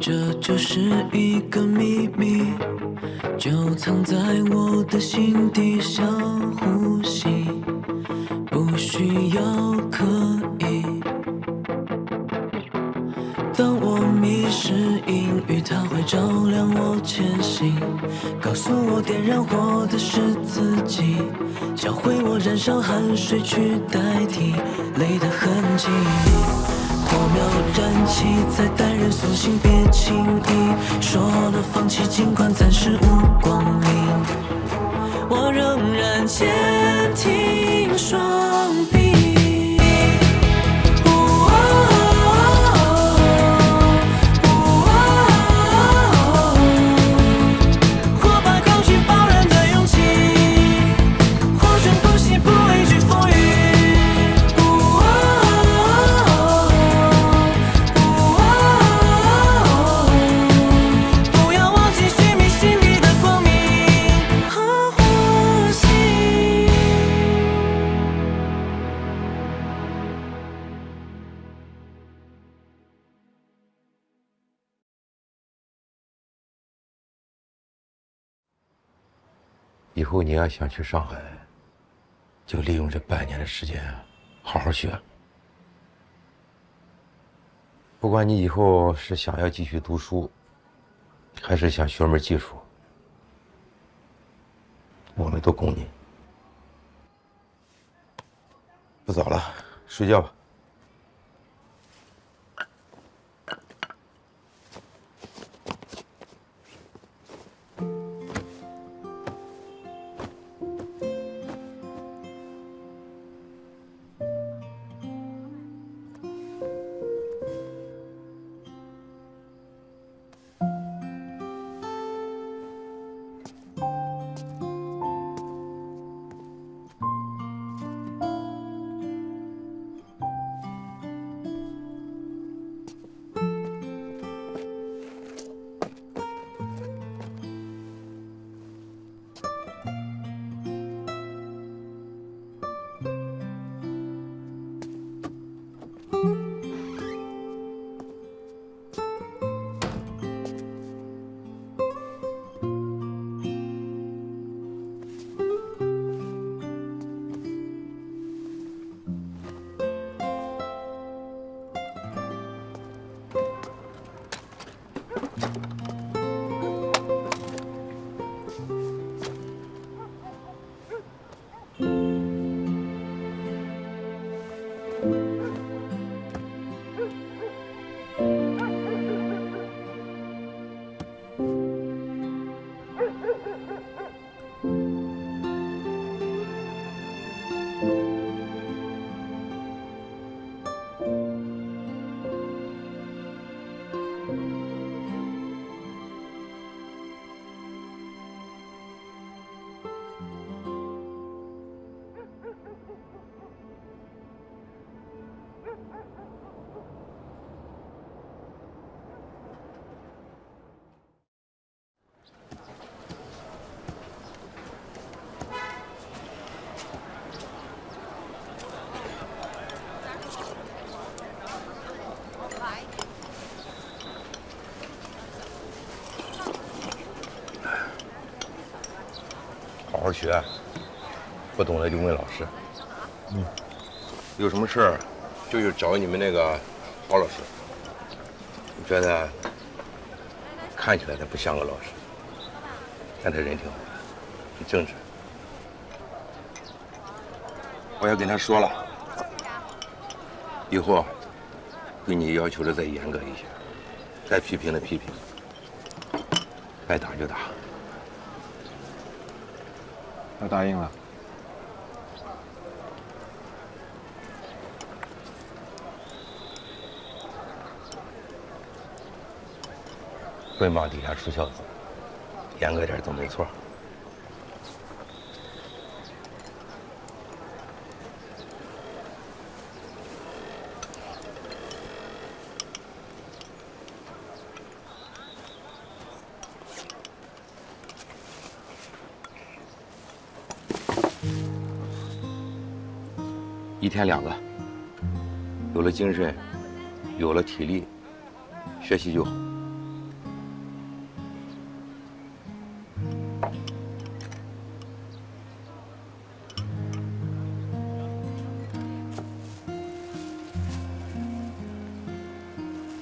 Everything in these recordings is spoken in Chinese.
这就是一个秘密，就藏在我的心底，想呼吸，不需要刻意。当我迷失阴雨，它会照亮我前行，告诉我点燃火的是自己，教会我燃烧汗水去代替泪的痕迹。火苗燃起，在淡然苏醒，别轻易说了放弃，尽管暂时无光明，我仍然坚挺双臂。以后你要想去上海，就利用这半年的时间，好好学。不管你以后是想要继续读书，还是想学门技术，我们都供你。不早了，睡觉吧。好好学，不懂的就问老师。有什么事儿就去找你们那个郝老师。我觉得看起来他不像个老师，但他人挺好的，很正直。我也跟他说了，以后对你要求的再严格一些，该批评的批评，该打就打。他答应了。棍棒底下出孝子，严格点总没错。一天2个，有了精神，有了体力，学习就好。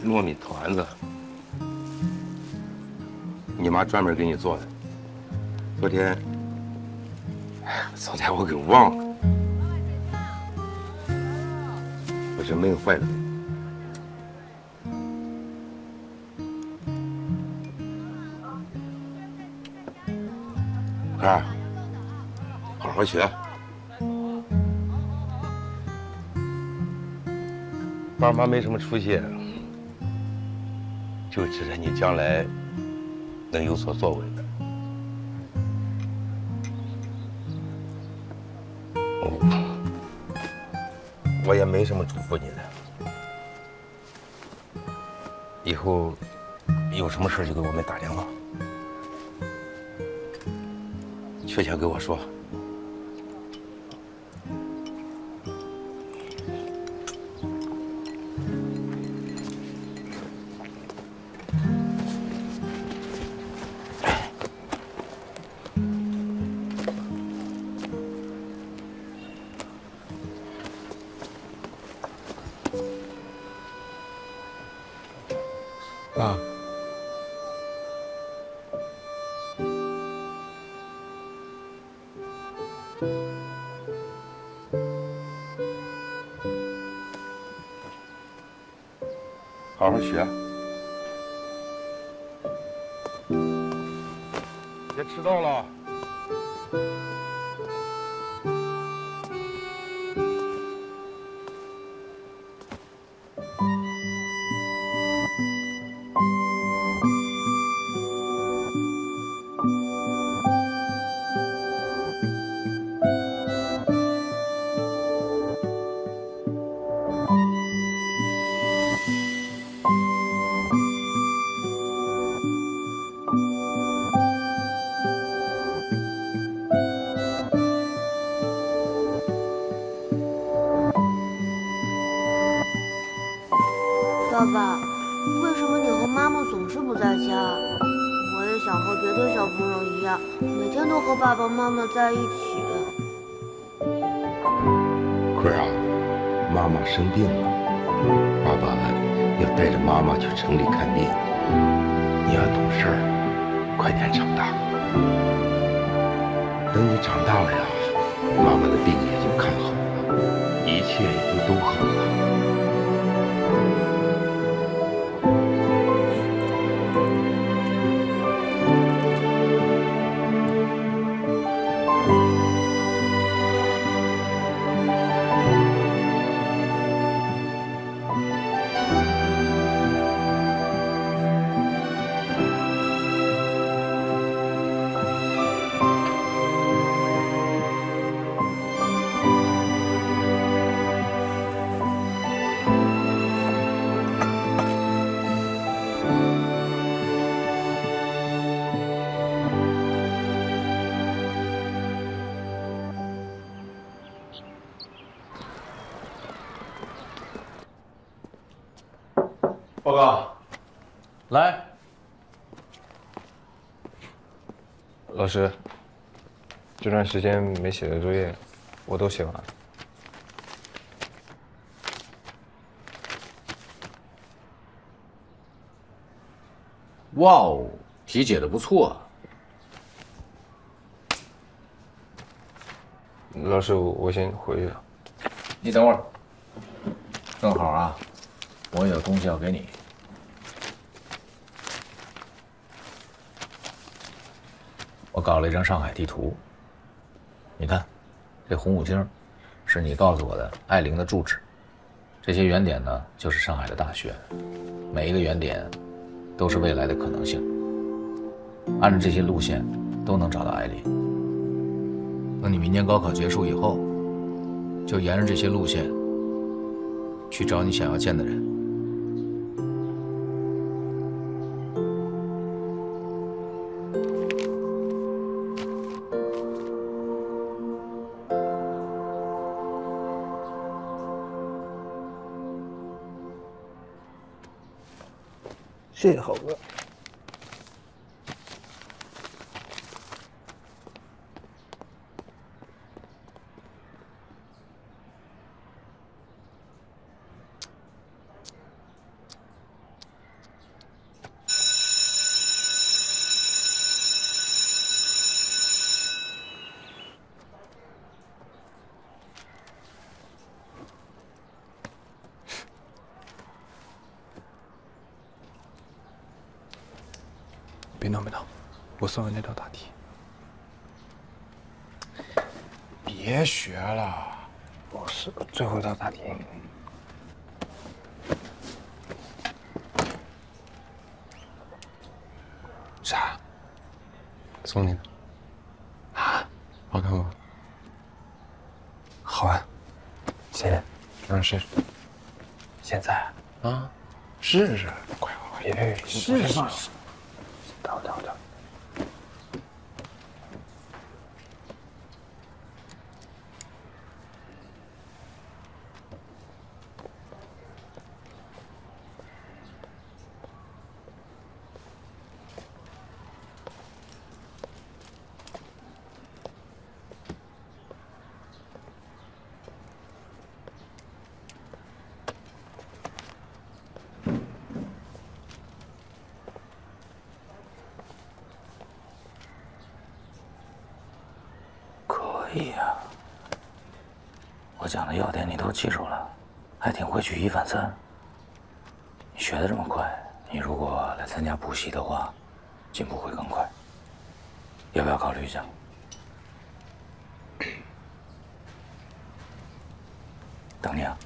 糯米团子，你妈专门给你做的。昨天，早才我给忘了，我这闷坏了。儿，好好学。爸妈没什么出息，就指着你将来能有所作为的。我也没什么嘱咐你的，以后有什么事就给我们打电话，缺钱给我说。爸，好好学，别迟到了。爸爸，为什么你和妈妈总是不在家？我也想和别的小朋友一样，每天都和爸爸妈妈在一起。坤儿啊，妈妈生病了，爸爸要带着妈妈去城里看病。你要懂事儿，快点长大。等你长大了呀，妈妈的病也就看好了，一切也就都好了。报告，来，老师，这段时间没写的作业，我都写完了。哇哦，题解的不错。老师，我先回去了。你等会儿，正好啊，我有东西要给你。我搞了一张上海地图，你看，这红五星是你告诉我的爱玲的住址，这些圆点呢就是上海的大学，每一个圆点都是未来的可能性。按照这些路线都能找到艾琳。等你明年高考结束以后，就沿着这些路线去找你想要见的人。谢谢浩哥。别闹别闹，我算完这道大题。别学了，老师，最后一道大题。啥？送你的。啊？好看吗？好啊，谢谢。让试试。现在啊，试试，快快快，别试试。等。可以呀，我讲的要点你都记住了，还挺会举一反三。你学的这么快，你如果来参加补习的话，进步会更快。要不要考虑一下？等你啊。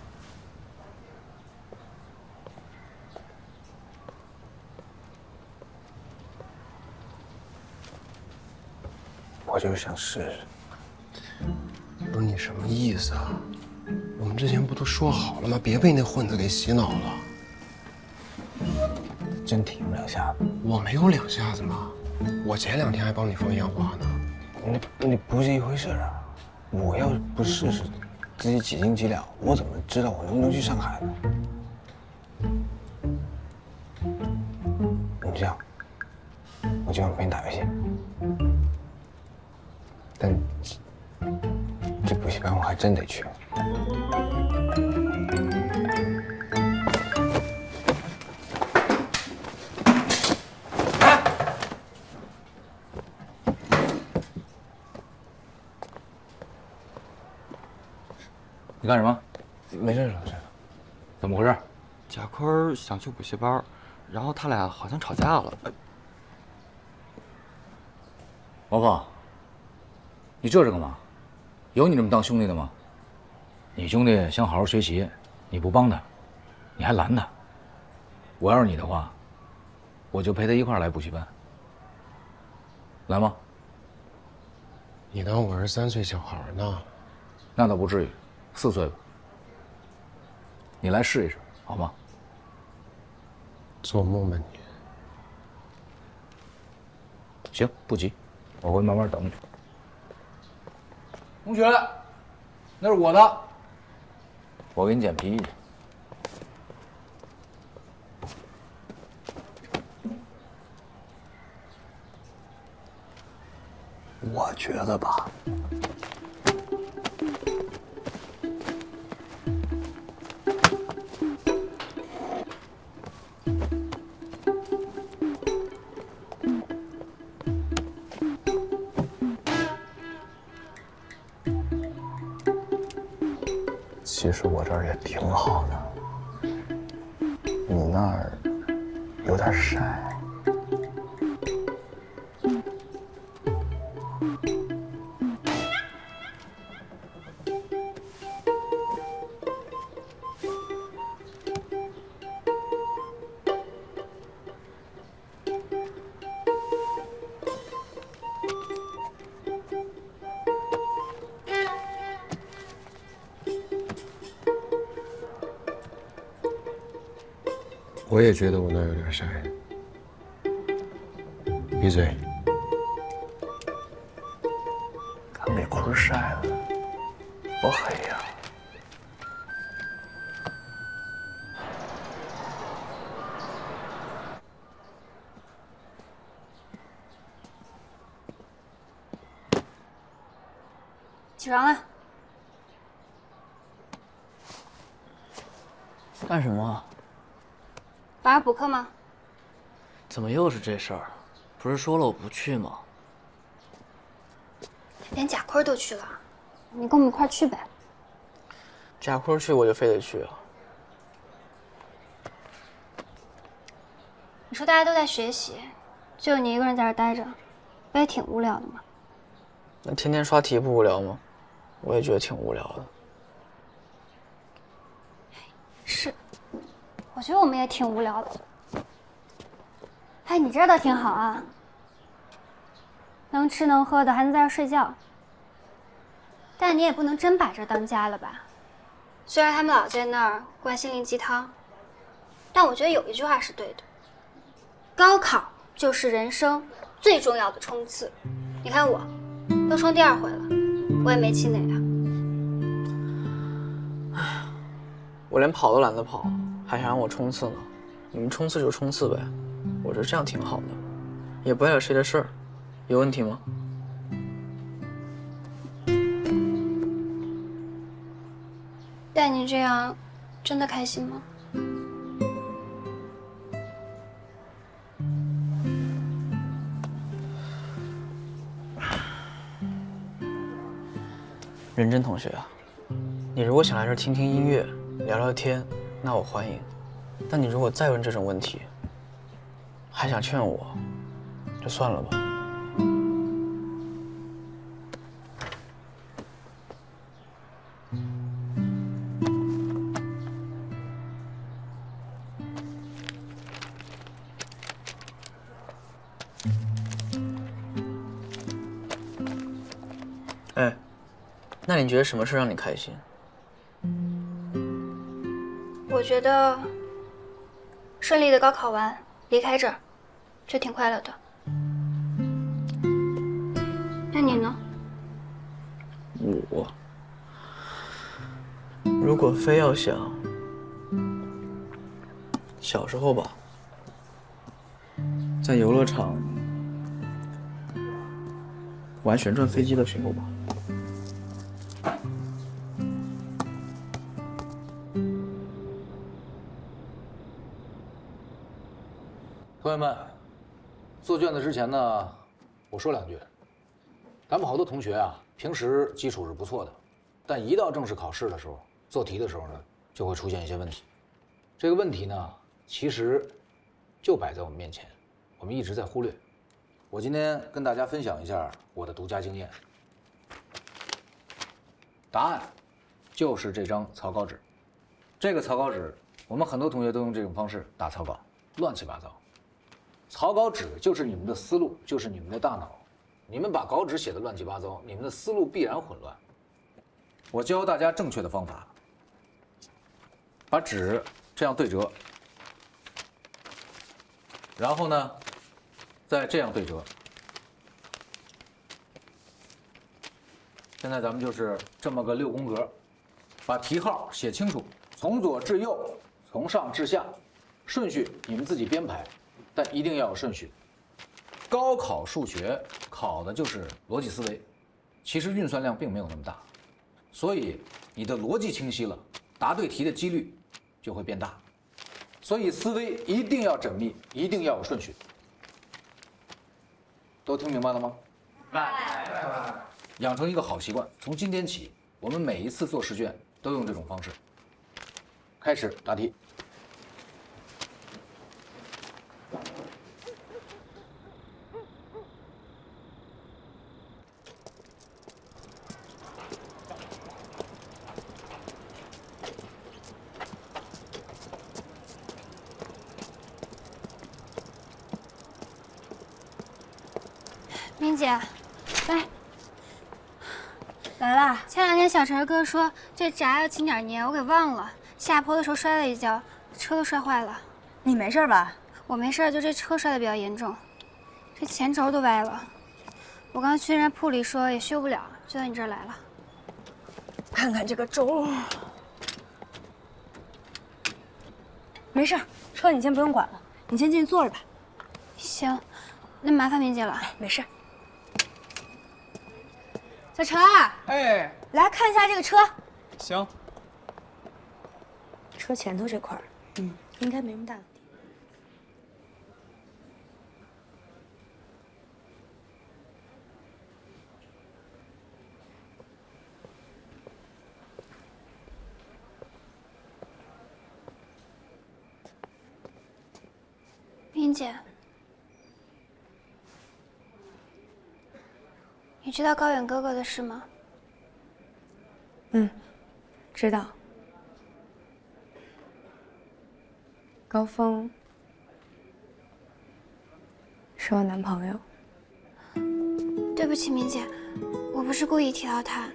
我就是想试试。不是你什么意思啊？我们之前不都说好了吗？别被那混子给洗脑了。真挺2下子。我没有2下子吗？我前2天还帮你放烟花呢。那不是一回事啊！我要不试试，自己几斤几两，我怎么知道我能不能去上海呢？你这样，我今晚陪你打游戏。但这补习班我还真得去。你干什么？没事，老师。怎么回事？贾坤想去补习班，然后他俩好像吵架了。王峰，你这是干嘛？有你这么当兄弟的吗？你兄弟想好好学习，你不帮他，你还拦他。我要是你的话，我就陪他一块儿来补习班。来吗？你当我是3岁小孩呢？那倒不至于，4岁吧。你来试一试，好吗？做梦吧你！行，不急，我会慢慢等你。同学，那是我的，我给你捡皮衣。我觉得吧，其实我这儿也挺好的，你那儿有点晒。我也觉得我那儿有点晒。闭嘴！刚给坤晒了，多黑呀！起床了。干什么？晚上补课吗？怎么又是这事儿？不是说了我不去吗？连贾坤都去了，你跟我们一块儿去呗。贾坤去我就非得去啊。你说大家都在学习，就你一个人在这待着，不也挺无聊的吗？那天天刷题不无聊吗？我也觉得挺无聊的。是，我觉得我们也挺无聊的。哎，你这倒挺好啊，能吃能喝的，还能在这睡觉。但你也不能真把这当家了吧？虽然他们老在那儿灌心灵鸡汤，但我觉得有一句话是对的：高考就是人生最重要的冲刺。你看我，都冲第2回了，我也没气馁啊。我连跑都懒得跑，还想让我冲刺呢？你们冲刺就冲刺呗，我觉得这样挺好的，也不碍谁的事儿，有问题吗？但你这样，真的开心吗？认真同学啊，你如果想来这儿听听音乐、聊聊天，那我欢迎。但你如果再问这种问题，还想劝我，就算了吧。哎，那你觉得什么事让你开心？我觉得顺利的高考完，离开这儿，就挺快乐的。那你呢？我如果非要想，小时候吧，在游乐场玩旋转飞机的时候吧。同学们，做卷子之前呢，我说2句。咱们好多同学啊，平时基础是不错的，但一到正式考试的时候，做题的时候呢，就会出现一些问题。这个问题呢，其实就摆在我们面前，我们一直在忽略。我今天跟大家分享一下我的独家经验。答案就是这张草稿纸。这个草稿纸，我们很多同学都用这种方式打草稿，乱七八糟。草稿纸就是你们的思路，就是你们的大脑。你们把稿纸写得乱七八糟，你们的思路必然混乱。我教大家正确的方法，把纸这样对折，然后呢，再这样对折。现在咱们就是这么个6宫格，把题号写清楚，从左至右，从上至下，顺序你们自己编排，但一定要有顺序。高考数学考的就是逻辑思维，其实运算量并没有那么大，所以你的逻辑清晰了，答对题的几率就会变大。所以思维一定要缜密，一定要有顺序。都听明白了吗？明白。养成一个好习惯，从今天起，我们每一次做试卷都用这种方式。开始答题。明姐，来啦！前2天小陈哥说这闸要清点泥，我给忘了。下坡的时候摔了一跤，车都摔坏了。你没事吧？我没事，就这车摔得比较严重，这前轴都歪了。我刚去人家铺里说也修不了，就到你这儿来了。看看这个轴，没事，车你先不用管了，你先进去坐着吧。行，那麻烦明姐了。没事。小陈儿，哎，来看一下这个车。行。车前头这块儿，应该没什么大问题。明姐，你知道高远哥哥的事吗？嗯，知道。高峰是我男朋友。对不起，明姐，我不是故意提到他。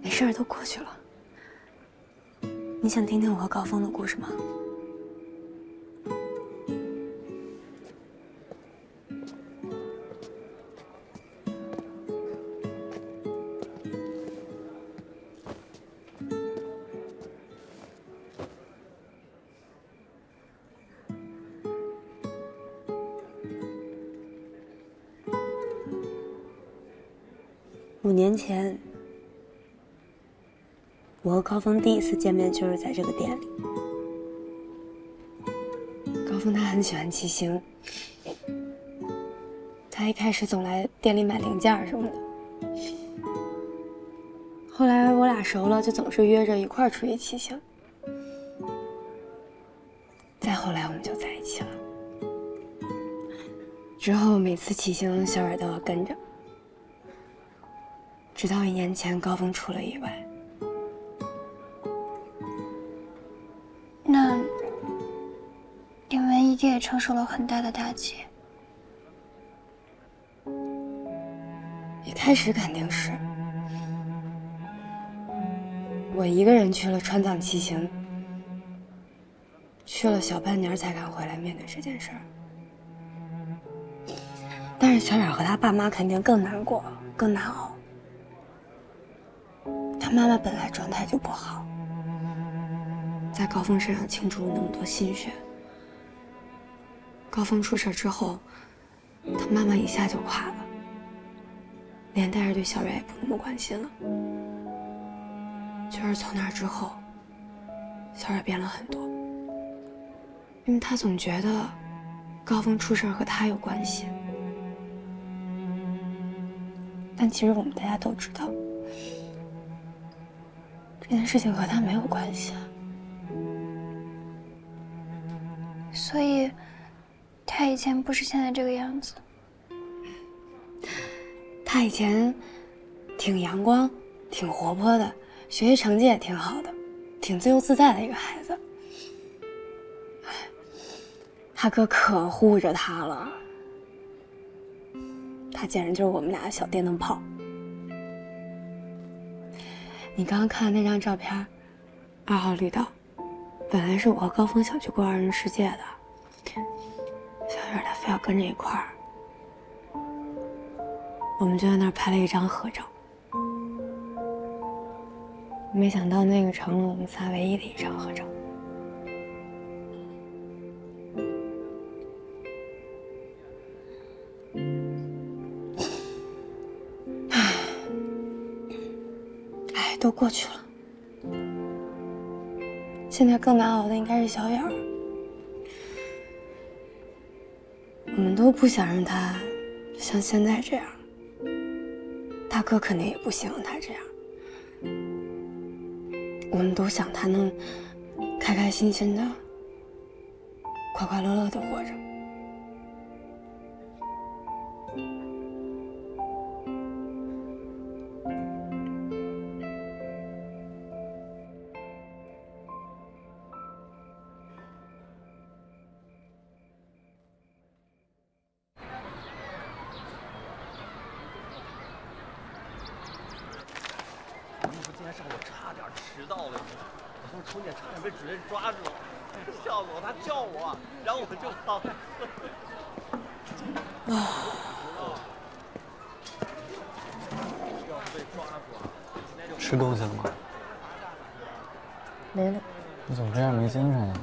没事儿，都过去了。你想听听我和高峰的故事吗？5年前，我和高峰第一次见面就是在这个店里。高峰他很喜欢骑行，他一开始总来店里买零件什么的。后来我俩熟了，就总是约着一块儿出去骑行。再后来我们就在一起了。之后每次骑行，小冉都要跟着。直到1年前，高峰出了意外。那你们一定也承受了很大的打击。一开始肯定是，我一个人去了川藏骑行，去了小半年才敢回来面对这件事儿。但是小冉和他爸妈肯定更难过，更难熬。他妈妈本来状态就不好，在高峰身上倾注了那么多心血。高峰出事之后，他妈妈一下就垮了，连带着对小冉也不那么关心了。就是从那之后，小冉变了很多，因为他总觉得高峰出事和他有关系，但其实我们大家都知道，这件事情和他没有关系啊。所以，他以前不是现在这个样子。他以前挺阳光、挺活泼的，学习成绩也挺好的，挺自由自在的一个孩子。他哥可护着他了，他简直就是我们俩的小电灯泡。你刚刚看的那张照片，2号绿道，本来是我和高峰想去过2人世界的，小冉他非要跟着一块儿，我们就在那儿拍了一张合照。没想到那个成了我们仨唯一的一张合照。哎，都过去了。现在更难熬的应该是小冉儿，我们都不想让他像现在这样，大哥肯定也不希望他这样。我们都想他能开开心心的、快快乐乐的活着。今天上午差点迟到了，我从重点差点被主任抓住，笑死我！他叫我，然后我就跑。吃东西了吗？没了。你怎么这样没精神呀？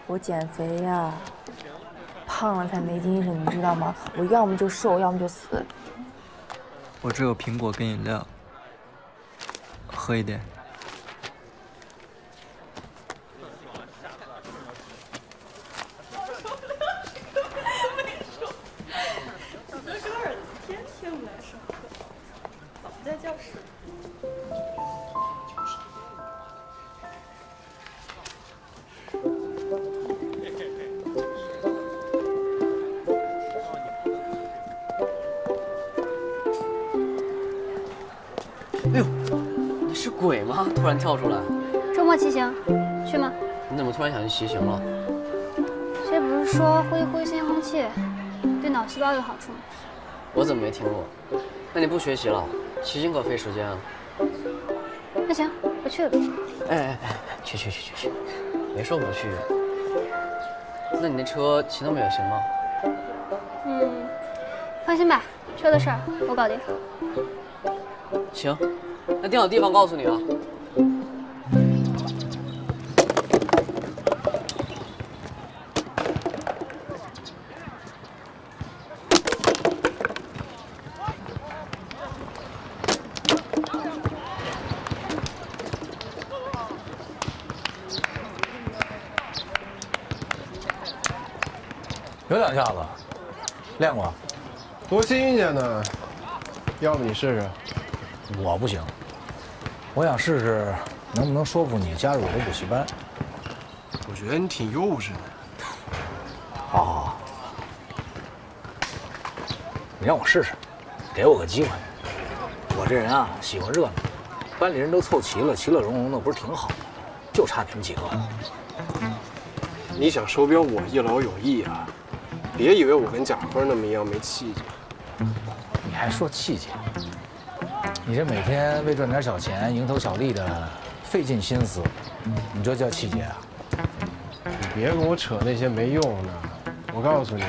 我减肥呀，胖了才没精神，你知道吗？我要么就瘦，要么就死。我这有苹果跟饮料，喝一点。突然跳出来？周末骑行，去吗？你怎么突然想去骑行了？这不是说呼一呼新鲜空气，对脑细胞有好处吗？我怎么没听过？那你不学习了？骑行可费时间啊。那行，不去了。哎，去，没说不去。那你那车骑那么远行吗？放心吧，车的事儿我搞定。行，那定好地方告诉你啊。有两下子，练过，多新鲜呢！要不你试试？我不行，我想试试能不能说服你加入我的补习班。我觉得你挺幼稚的。好，你让我试试，给我个机会。我这人啊，喜欢热闹，班里人都凑齐了，其乐融融的，不是挺好吗？就差你们几个。你想收编我一劳永逸啊？别以为我跟贾辉那么一样没气节。你还说气节？你这每天为赚点小钱、蝇头小利的费尽心思，你这叫气节啊？你别跟我扯那些没用的。我告诉你，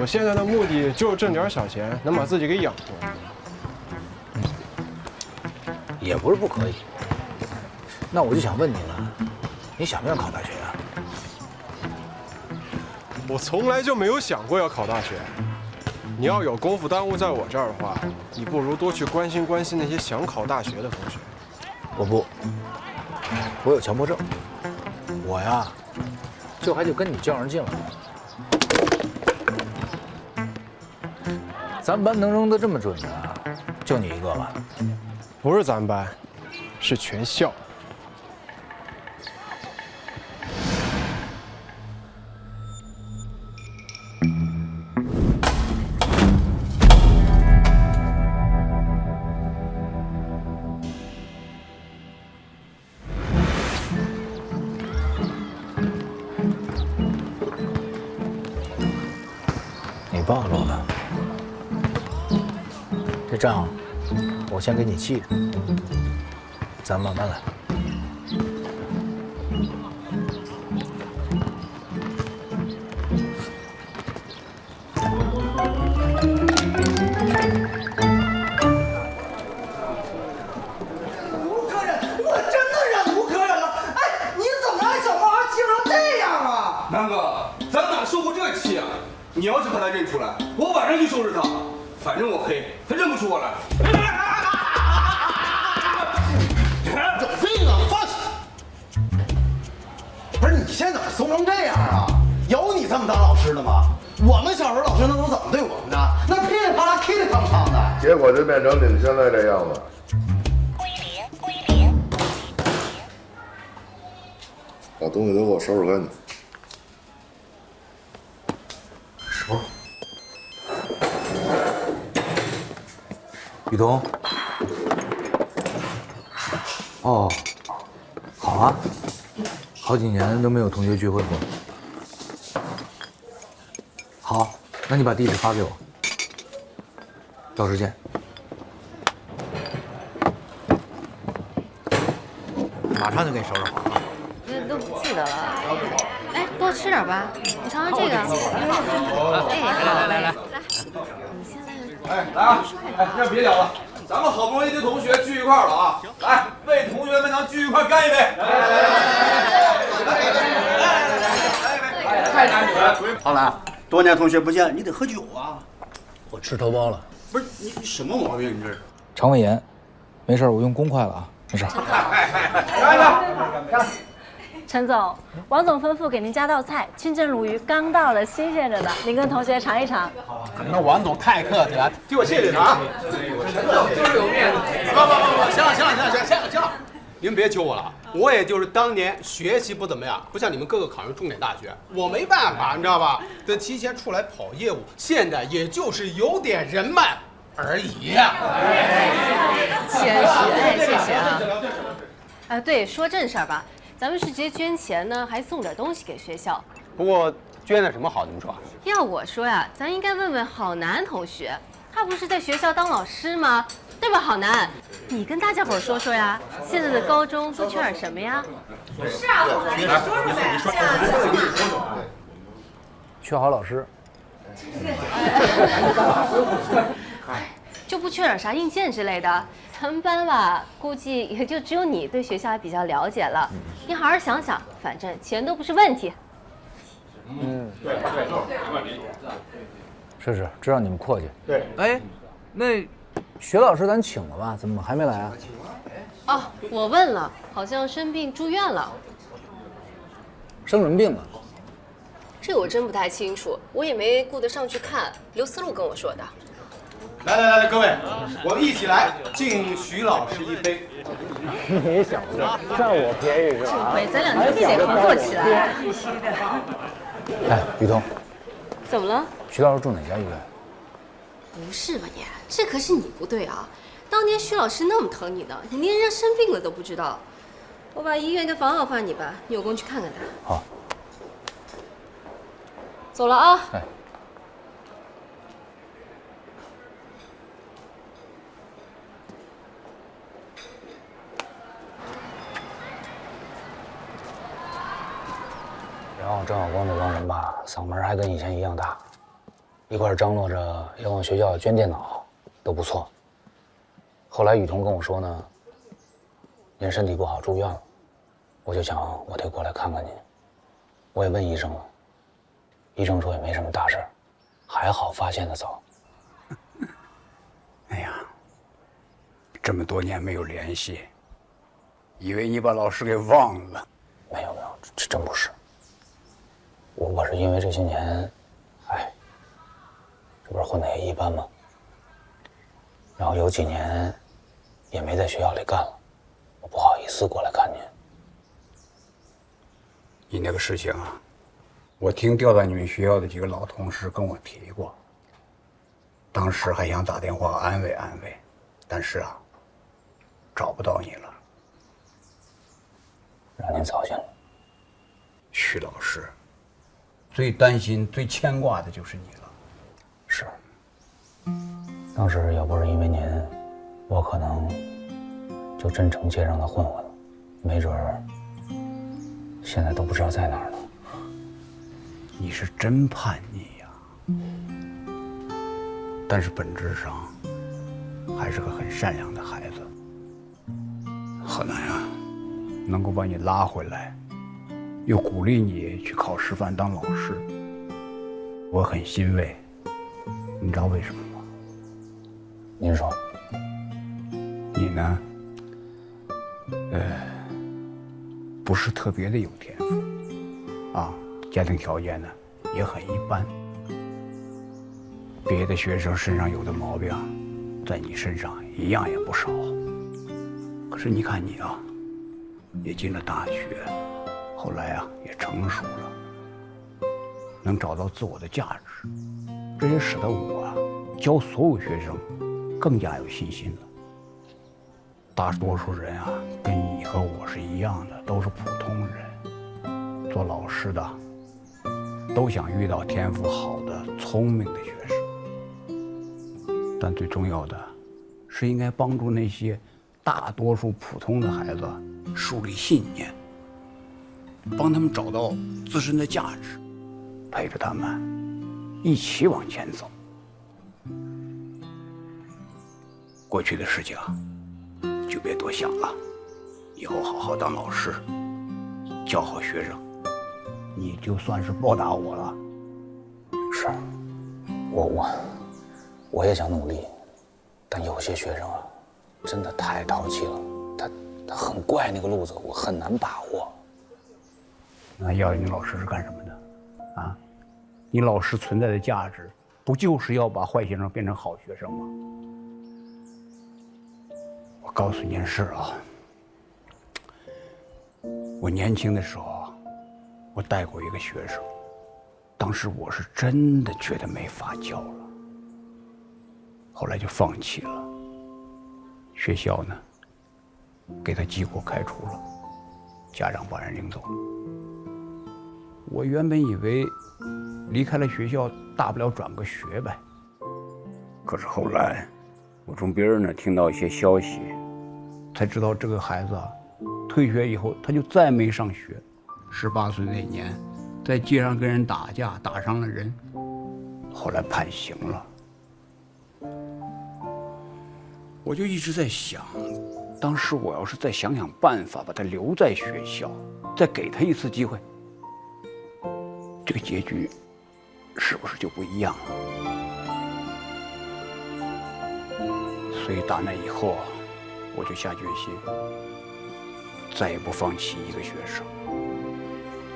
我现在的目的就是挣点小钱，能把自己给养活。也不是不可以。那我就想问你了，你想不想考大学啊？我从来就没有想过要考大学。你要有功夫耽误在我这儿的话，你不如多去关心关心那些想考大学的同学。我不，我有强迫症。我呀，就跟你较上劲了。咱们班能扔得这么准的，就你一个吧？不是咱们班，是全校。你暴露了，这账我先给你记着，咱慢慢来。无可忍，我真的忍无可忍了！哎，你怎么让小毛孩气成这样啊？南哥，咱哪受过这气啊？你要是把他认出来，我晚上就收拾他。反正我黑，他认不出我来。有病啊！放弃！不是你现在怎么怂成这样啊？有你这么当老师的吗？我们小时候老师那都怎么对我们的？那噼里啪啦、噼里啪啦的。结果就变成你们现在这样子。归零。把东西都给我收拾干净。收拾。雨桐。哦，好啊，好几年都没有同学聚会过。好，那你把地址发给我，到时见。马上就给你收拾好。这都不记得了。哎，多吃点吧，你尝尝这个。来。哎，来啊！哎，这别聊了，咱们好不容易一堆同学聚一块了啊！来，为同学们能聚一块干一杯！来，太难得了！好了，多年同学不见，你得喝酒啊！我吃头孢了。不是你什么毛病？你这是肠胃炎，没事，我用公筷了啊，没事。来。陈总，王总吩咐给您加道菜，清蒸鲈鱼刚到了，新鲜着呢，您跟同学尝一尝。那王总太客气了，替我谢谢他啊！陈总就是有面子。不，行了，你们别揪我了，我也就是当年学习不怎么样，不像你们各个考上重点大学，我没办法，你知道吧？得提前出来跑业务，现在也就是有点人脉而已。谦虚，谢谢啊。对，说正事儿吧，咱们是直接捐钱呢，还送点东西给学校。不过捐的什么好？您说？要我说呀，咱应该问问郝楠同学，他不是在学校当老师吗？对吧，郝楠？你跟大家伙说说呀，现在的高中都缺点什么呀？是啊，郝楠，你说说呗。缺好老师。就不缺点啥硬件之类的。咱们班吧，估计也就只有你对学校还比较了解了。你好好想想，反正钱都不是问题。对，是，知道你们阔气。对，哎，那薛老师咱请了吧？怎么还没来啊？哦，我问了，好像生病住院了。生什么病啊？这我真不太清楚，我也没顾得上去看。刘思路跟我说的。来，各位，我们一起来敬徐老师一杯。你小子占我便宜是吧？这回咱俩就必得合作起来。哎，雨桐，怎么了？徐老师住哪家医院？不是吧你？这可是你不对啊！当年徐老师那么疼你呢，你连人家生病了都不知道。我把医院的房号发你吧，你有空去看看他。好。走了啊。哎。然后郑晓光那帮人吧，嗓门还跟以前一样大，一块张罗着要往学校捐电脑，都不错。后来雨桐跟我说呢，您身体不好住院了，我就想我得过来看看您。我也问医生了，医生说也没什么大事，还好发现的早。哎呀，这么多年没有联系，以为你把老师给忘了。没有，这真不是。我是因为这些年，哎，这不是混得也一般吗？然后有几年也没在学校里干了，我不好意思过来看您。你那个事情啊，我听调到你们学校的几个老同事跟我提过，当时还想打电话安慰安慰，但是啊，找不到你了，让您操心了。徐老师。最担心、最牵挂的就是你了。是。当时要不是因为您，我可能就真成街上的混混了，没准儿现在都不知道在哪儿呢。你是真叛逆呀，但是本质上还是个很善良的孩子。何南呀，能够把你拉回来。又鼓励你去考师范当老师，我很欣慰。你知道为什么吗？您说。你呢，不是特别的有天赋，啊，家庭条件呢也很一般。别的学生身上有的毛病，在你身上一样也不少。可是你看你啊，也进了大学。后来啊，也成熟了，能找到自我的价值，这也使得我啊教所有学生更加有信心了。大多数人啊，跟你和我是一样的，都是普通人。做老师的都想遇到天赋好的、聪明的学生，但最重要的是应该帮助那些大多数普通的孩子树立信念。帮他们找到自身的价值，陪着他们一起往前走。过去的事情就别多想了，以后好好当老师，教好学生，你就算是报答我了。是，我也想努力，但有些学生啊，真的太淘气了，他很怪那个路子，我很难把握。那要你老师是干什么的？啊，你老师存在的价值，不就是要把坏学生变成好学生吗？我告诉你件事啊，我年轻的时候，我带过一个学生，当时我是真的觉得没法教了，后来就放弃了。学校呢，给他记过开除了，家长把人领走了。我原本以为离开了学校，大不了转个学呗。可是后来，我从别人那听到一些消息，才知道这个孩子啊，退学以后他就再没上学。18岁那年，在街上跟人打架，打伤了人，后来判刑了。我就一直在想，当时我要是再想想办法把他留在学校，再给他一次机会，这个结局是不是就不一样了？所以打那以后，我就下决心，再也不放弃一个学生。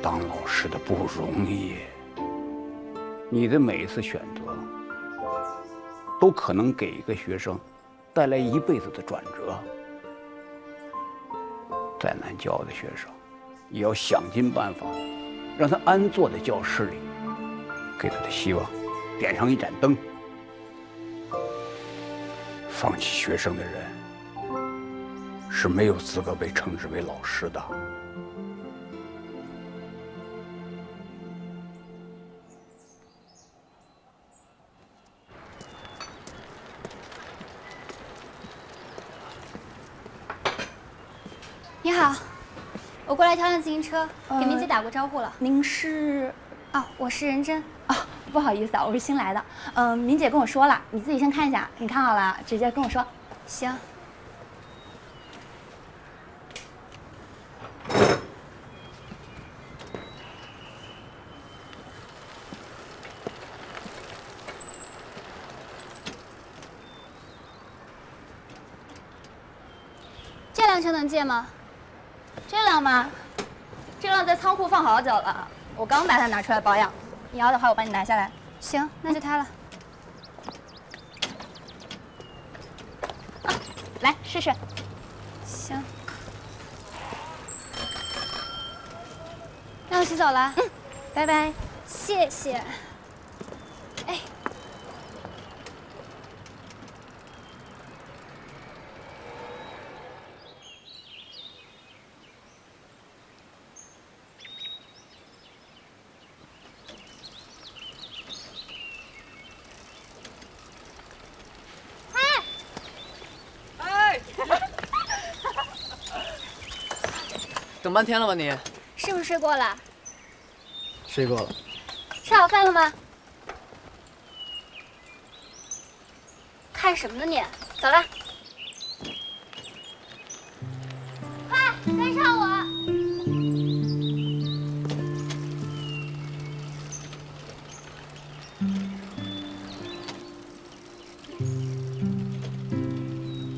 当老师的不容易，你的每一次选择，都可能给一个学生带来一辈子的转折。再难教的学生，也要想尽办法，让他安坐在教室里，给他的希望点上一盏灯。放弃学生的人，是没有资格被称之为老师的。你好，我过来调辆自行车，给明姐打过招呼了。您是？哦，我是任真。哦，不好意思啊，我是新来的。明姐跟我说了，你自己先看一下，你看好了直接跟我说。行。这辆车能借吗？这辆吗？这辆在仓库放好久了，我刚把它拿出来保养。你要的话，我帮你拿下来。行，那就它了。来试试。行。那我洗走了。拜拜。谢谢。哎。等半天了吧你？是不是睡过了？睡过了。吃好饭了吗？看什么呢你？走了。快跟上我！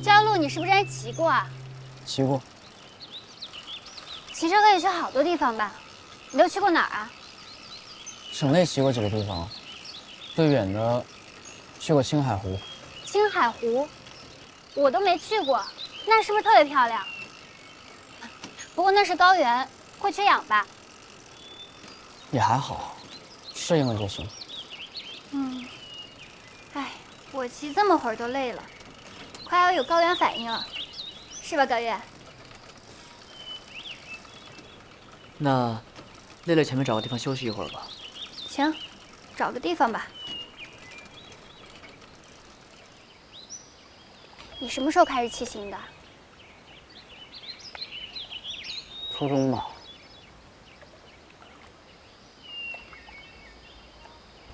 这条路你是不是还骑过啊？骑过。骑车可以去好多地方吧？你都去过哪儿啊？省内骑过几个地方，最远的去过青海湖。青海湖，我都没去过，那是不是特别漂亮？不过那是高原，会缺氧吧？也还好，适应了就行。嗯，哎，我骑这么会儿都累了，快要有高原反应了，是吧，高月？那累了，前面找个地方休息一会儿吧。行，找个地方吧。你什么时候开始骑行的？初中吧。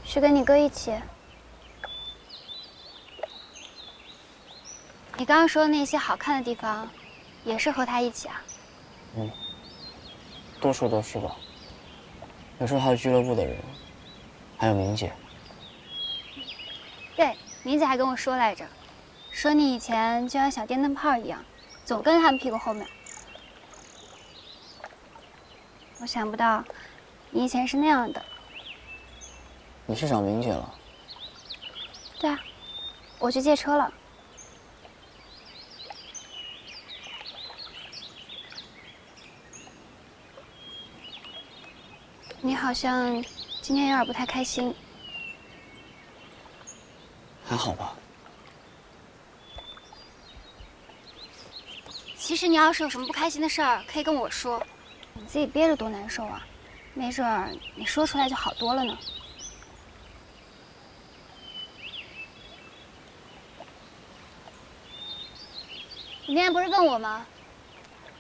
是跟你哥一起？你刚刚说的那些好看的地方，也是和他一起啊？嗯，多数都是吧。有时候还有俱乐部的人，还有明姐。对，明姐还跟我说来着，说你以前就像小电灯泡一样，总跟他们屁股后面。我想不到，你以前是那样的。你去找明姐了？对啊，我去借车了。你好像今天有点不太开心。还好吧。其实你要是有什么不开心的事儿，可以跟我说。你自己憋着多难受啊，没准儿你说出来就好多了呢。你那天不是问我吗？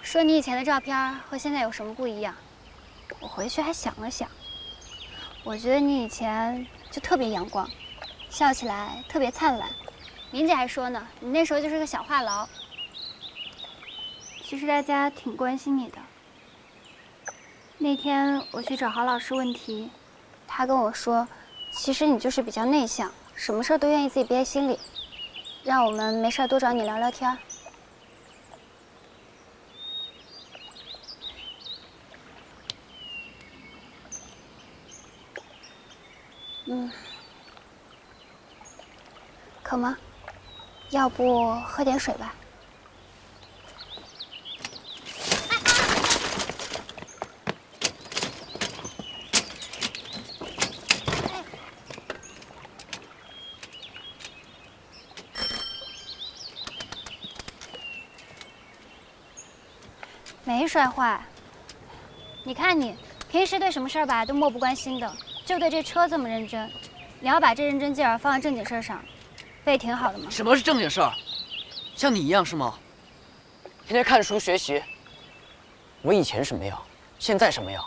说你以前的照片和现在有什么不一样？我回去还想了想，我觉得你以前就特别阳光，笑起来特别灿烂。明姐还说呢，你那时候就是个小话痨。其实大家挺关心你的。那天我去找郝老师问题，他跟我说，其实你就是比较内向，什么事都愿意自己憋心里，让我们没事多找你聊聊天。渴吗？要不喝点水吧。没摔坏。你看你平时对什么事儿吧都漠不关心的，就对这车这么认真。你要把这认真劲儿放在正经事儿上，不也挺好的吗？什么是正经事儿？像你一样是吗？天天看书学习。我以前什么样，现在什么样，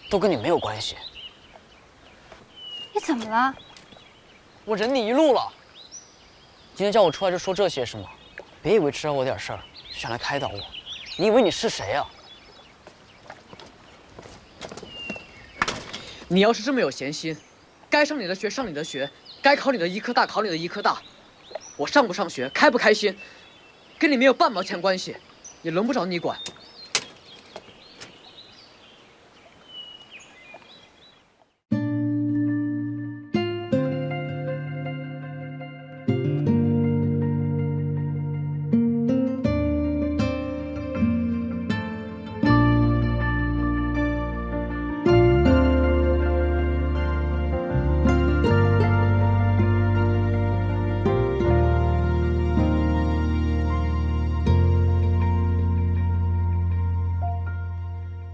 都跟你没有关系。你怎么了？我忍你一路了。今天叫我出来就说这些是吗？别以为知道我点事儿就想来开导我，你以为你是谁啊？你要是这么有闲心，该上你的学上你的学，该考你的医科大考你的医科大。我上不上学，开不开心，跟你没有半毛钱关系，也轮不着你管。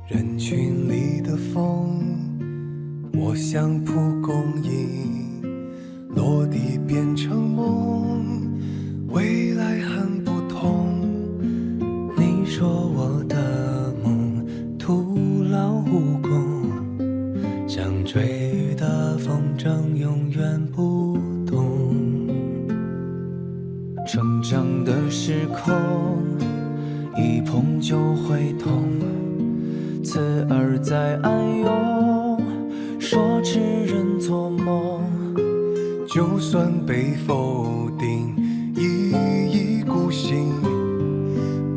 人群里的风，我像蒲公英，落地变成梦，未来很不同。你说我的梦徒劳无功，像追雨的风筝永远不动。成长的时空，一碰就会痛。刺耳在暗涌，说痴人做梦，就算被否定，一意孤行，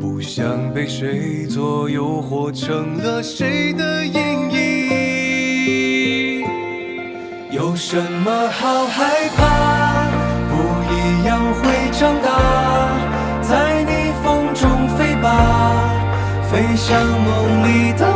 不想被谁左右或成了谁的阴影。有什么好害怕？不一样会长大，在逆风中飞吧，飞向梦里的